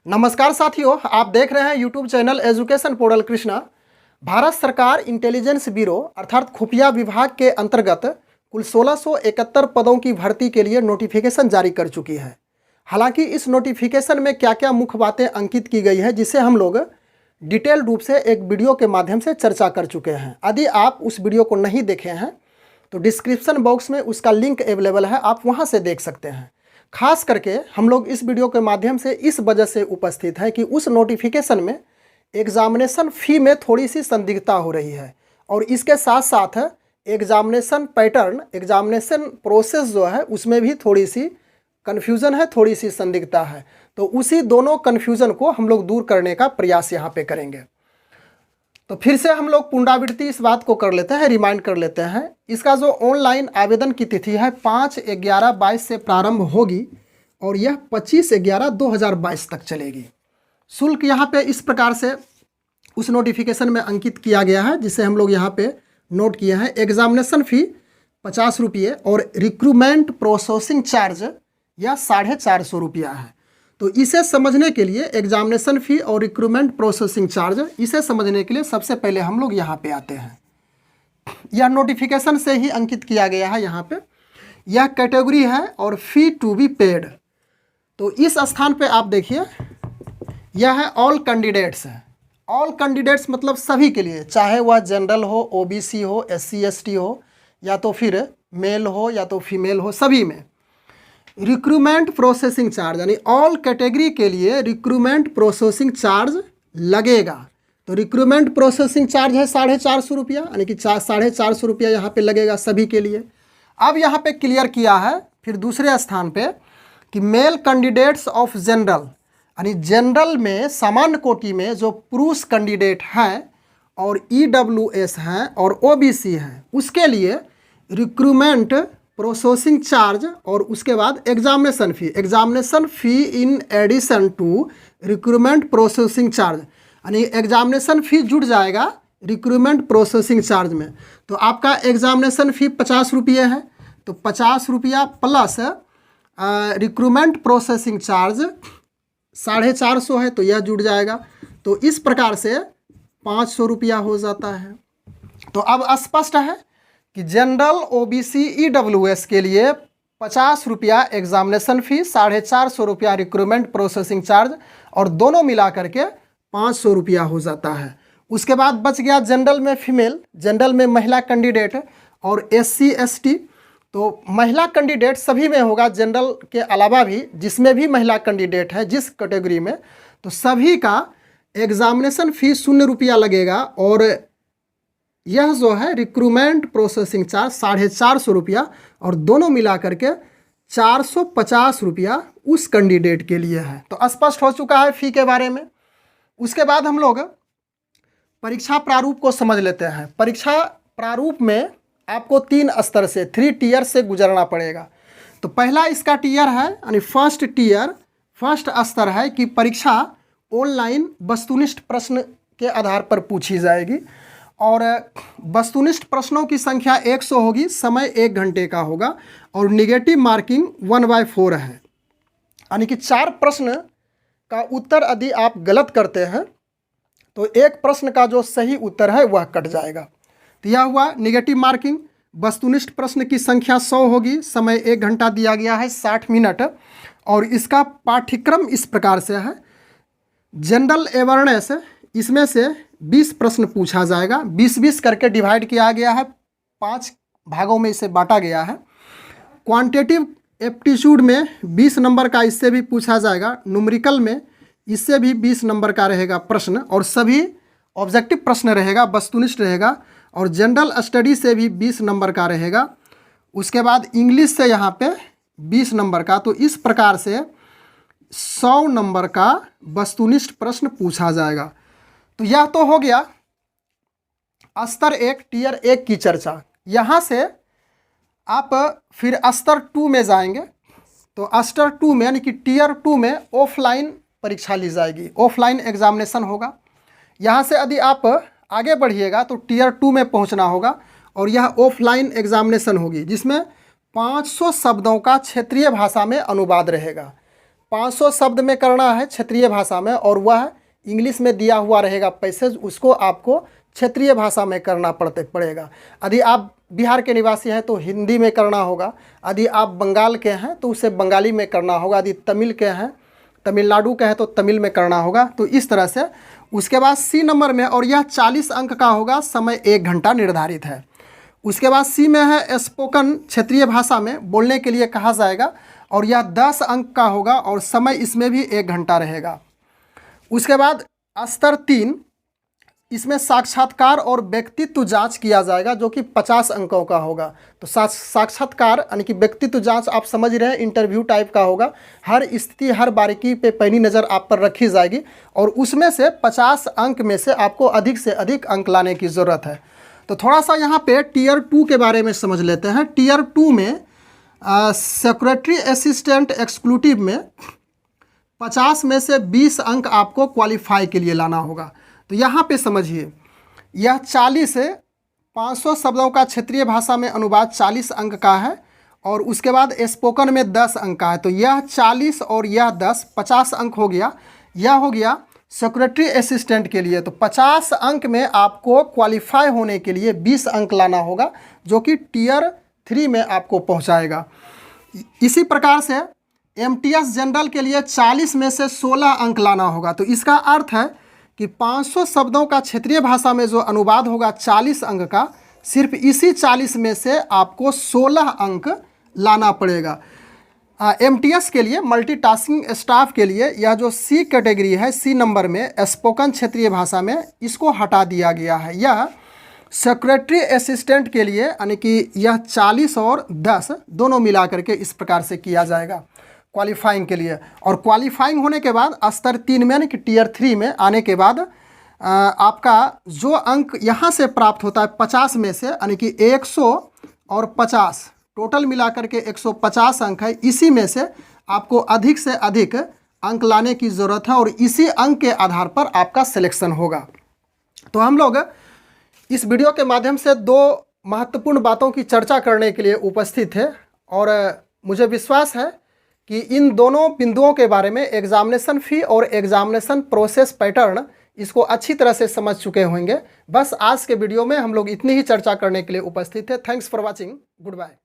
नमस्कार साथियों, आप देख रहे हैं YouTube channel education portal Krishna. Bharat सरकार इंटेलिजेंस ब्यूरो अर्थात खुफिया विभाग के अंतर्गत कुल 1671 पदों की भर्ती के लिए नोटिफिकेशन जारी कर चुकी है। हालांकि इस नोटिफिकेशन में क्या क्या मुख्य बातें अंकित की गई है, जिसे हम लोग डिटेल रूप से एक वीडियो के माध्यम से चर्चा कर चुके हैं। यदि आप उस वीडियो को नहीं देखे हैं तो डिस्क्रिप्शन बॉक्स में उसका लिंक अवेलेबल है, आप वहां से देख सकते हैं। खास करके हम लोग इस वीडियो के माध्यम से इस वजह से उपस्थित हैं कि उस नोटिफिकेशन में एग्जामिनेशन फ़ी में थोड़ी सी संदिग्धता हो रही है और इसके साथ साथ एग्जामिनेशन पैटर्न, एग्जामिनेशन प्रोसेस जो है उसमें भी थोड़ी सी कन्फ्यूज़न है, थोड़ी सी संदिग्धता है। तो उसी दोनों कन्फ्यूज़न को हम लोग दूर करने का प्रयास यहाँ पे करेंगे। तो फिर से हम लोग पुनरावृत्ति इस बात को कर लेते हैं, रिमाइंड कर लेते हैं। इसका जो ऑनलाइन आवेदन की तिथि है 5/11/22 से प्रारंभ होगी और यह 25/11/2022 तक चलेगी। शुल्क यहाँ पे इस प्रकार से उस नोटिफिकेशन में अंकित किया गया है, जिसे हम लोग यहाँ पे नोट किए हैं। एग्जामिनेशन फ़ी 50 रुपये और रिक्रूटमेंट प्रोसेसिंग चार्ज यह 450 रुपया है। तो इसे समझने के लिए एग्जामिनेशन फ़ी और रिक्रूटमेंट प्रोसेसिंग चार्ज, इसे समझने के लिए सबसे पहले हम लोग यहाँ पे आते हैं। यह नोटिफिकेशन से ही अंकित किया गया है। यहाँ पे यह कैटेगरी है और फ़ी टू बी पेड। तो इस स्थान पे आप देखिए, यह है ऑल कैंडिडेट्स है। ऑल कैंडिडेट्स मतलब सभी के लिए, चाहे वह जनरल हो, ओबीसी हो, SC ST हो, या तो फिर मेल हो या तो फीमेल हो, सभी में रिक्रूटमेंट प्रोसेसिंग चार्ज यानी ऑल कैटेगरी के लिए रिक्रूटमेंट प्रोसेसिंग चार्ज लगेगा। तो रिक्रूटमेंट प्रोसेसिंग चार्ज है 450 रुपया, यानी कि 450 रुपया यहाँ पे लगेगा सभी के लिए। अब यहाँ पे क्लियर किया है फिर दूसरे स्थान पे कि मेल कैंडिडेट्स ऑफ जनरल, यानी जनरल में सामान्य कोटि में जो पुरुष कैंडिडेट हैं और EWS हैं और OBC हैं, उसके लिए रिक्रूटमेंट प्रोसेसिंग चार्ज और उसके बाद examination fee in addition to recruitment processing charge, यानी एग्जामिनेशन फ़ी जुड़ जाएगा रिक्रूटमेंट प्रोसेसिंग चार्ज में। तो आपका एग्जामिनेशन फ़ी 50 रुपये है, तो 50 रुपया प्लस रिक्रूटमेंट प्रोसेसिंग चार्ज 450 है, तो यह जुड़ जाएगा। तो इस प्रकार से 500 रुपया हो जाता है। तो अब स्पष्ट है कि जनरल, OBC, EWS के लिए 50 रुपया एग्जामिनेशन फ़ी, 450 रुपया रिक्रूटमेंट प्रोसेसिंग चार्ज और दोनों मिला करके 500 रुपया हो जाता है। उसके बाद बच गया जनरल में फीमेल, जनरल में महिला कैंडिडेट और SC ST। तो महिला कैंडिडेट सभी में होगा, जनरल के अलावा भी जिसमें भी महिला कैंडिडेट है जिस कैटेगरी में, तो सभी का एग्जामिनेशन फ़ी 0 रुपया लगेगा और यह जो है रिक्रूटमेंट प्रोसेसिंग चार्ज 450 रुपया और दोनों मिला करके 450 रुपया उस कैंडिडेट के लिए है। तो स्पष्ट हो चुका है फ़ी के बारे में। उसके बाद हम लोग परीक्षा प्रारूप को समझ लेते हैं। परीक्षा प्रारूप में आपको 3 स्तर से, 3 टियर से गुजरना पड़ेगा। तो पहला इसका टियर है, यानी फर्स्ट टियर, फर्स्ट स्तर है कि परीक्षा ऑनलाइन वस्तुनिष्ठ प्रश्न के आधार पर पूछी जाएगी और वस्तुनिष्ठ प्रश्नों की संख्या 100 होगी, समय 1 घंटे का होगा और निगेटिव मार्किंग 1/4 है, यानी कि 4 प्रश्न का उत्तर यदि आप गलत करते हैं तो एक प्रश्न का जो सही उत्तर है वह कट जाएगा। तो यह हुआ निगेटिव मार्किंग। वस्तुनिष्ठ प्रश्न की संख्या 100 होगी, समय 1 घंटा दिया गया है, 60 मिनट। और इसका पाठ्यक्रम इस प्रकार से है। जनरल अवेयरनेस, इसमें से 20 प्रश्न पूछा जाएगा, 20-20 करके डिवाइड किया गया है, 5 भागों में इसे बांटा गया है। क्वांटिटेटिव एप्टीट्यूड में 20 नंबर का इससे भी पूछा जाएगा, न्यूमेरिकल में इससे भी 20 नंबर का रहेगा प्रश्न और सभी ऑब्जेक्टिव प्रश्न रहेगा, वस्तुनिष्ठ रहेगा। और जनरल स्टडी से भी 20 नंबर का रहेगा। उसके बाद इंग्लिश से यहाँ पे 20 नंबर का। तो इस प्रकार से 100 नंबर का वस्तुनिष्ठ प्रश्न पूछा जाएगा। तो यह तो हो गया स्तर 1, टियर 1 की चर्चा। यहाँ से आप फिर स्तर 2 में जाएंगे। तो स्तर 2 में, यानी कि टियर 2 में ऑफलाइन परीक्षा ली जाएगी, ऑफलाइन एग्जामिनेशन होगा। यहाँ से यदि आप आगे बढ़िएगा तो टियर 2 में पहुँचना होगा और यह ऑफलाइन एग्जामिनेशन होगी, जिसमें 500 शब्दों का क्षेत्रीय भाषा में अनुवाद रहेगा। 500 शब्द में करना है क्षेत्रीय भाषा में, और वह इंग्लिश में दिया हुआ रहेगा पैसेज, उसको आपको क्षेत्रीय भाषा में करना पड़ेगा। यदि आप बिहार के निवासी हैं तो हिंदी में करना होगा, यदि आप बंगाल के हैं तो उसे बंगाली में करना होगा, यदि तमिल के हैं, तमिलनाडु के हैं तो तमिल में करना होगा। तो इस तरह से उसके बाद सी नंबर में, और यह 40 अंक का होगा, समय 1 घंटा निर्धारित है। उसके बाद सी में है स्पोकन, क्षेत्रीय भाषा में बोलने के लिए कहा जाएगा, और यह 10 अंक का होगा और समय इसमें भी 1 घंटा रहेगा। उसके बाद स्तर 3, इसमें साक्षात्कार और व्यक्तित्व जांच किया जाएगा, जो कि 50 अंकों का होगा। तो साक्षात्कार यानी कि व्यक्तित्व जांच आप समझ रहे हैं, इंटरव्यू टाइप का होगा। हर स्थिति, हर बारीकी पे पैनी नज़र आप पर रखी जाएगी, और उसमें से 50 अंक में से आपको अधिक से अधिक अंक लाने की ज़रूरत है। तो थोड़ा सा यहाँ पे टियर 2 के बारे में समझ लेते हैं। टियर 2 में सेक्रेटरी असिस्टेंट एक्जीक्यूटिव में 50 में से 20 अंक आपको क्वालिफाई के लिए लाना होगा। तो यहाँ पे समझिए, यह 40 से 500 शब्दों का क्षेत्रीय भाषा में अनुवाद 40 अंक का है, और उसके बाद स्पोकन में 10 अंक का है। तो यह 40 और यह 10, 50 अंक हो गया। यह हो गया सेक्रेटरी असिस्टेंट के लिए। तो 50 अंक में आपको क्वालिफाई होने के लिए 20 अंक लाना होगा, जो कि टियर 3 में आपको पहुँचाएगा। इसी प्रकार से MTS जनरल के लिए 40 में से 16 अंक लाना होगा। तो इसका अर्थ है कि 500 शब्दों का क्षेत्रीय भाषा में जो अनुवाद होगा 40 अंक का, सिर्फ इसी 40 में से आपको 16 अंक लाना पड़ेगा। MTS के लिए, मल्टीटास्किंग स्टाफ के लिए, यह जो C कैटेगरी है, C नंबर में स्पोकन क्षेत्रीय भाषा में, इसको हटा दिया गया है। यह सेक्रेटरी असिस्टेंट के लिए, यानी कि यह 40 और 10 दोनों मिला करके इस प्रकार से किया जाएगा क्वालिफाइंग के लिए। और क्वालिफाइंग होने के बाद स्तर 3 में, यानी कि टियर 3 में आने के बाद आपका जो अंक यहाँ से प्राप्त होता है 50 में से, यानी कि 100 और 50 टोटल मिलाकर के 150 अंक है। इसी में से आपको अधिक से अधिक अंक लाने की ज़रूरत है, और इसी अंक के आधार पर आपका सिलेक्शन होगा। तो हम लोग इस वीडियो के माध्यम से 2 महत्वपूर्ण बातों की चर्चा करने के लिए उपस्थित थे, और मुझे विश्वास है कि इन दोनों बिंदुओं के बारे में, एग्जामिनेशन फ़ी और एग्जामिनेशन प्रोसेस पैटर्न, इसको अच्छी तरह से समझ चुके होंगे। बस आज के वीडियो में हम लोग इतनी ही चर्चा करने के लिए उपस्थित थे। Thanks for watching, good bye.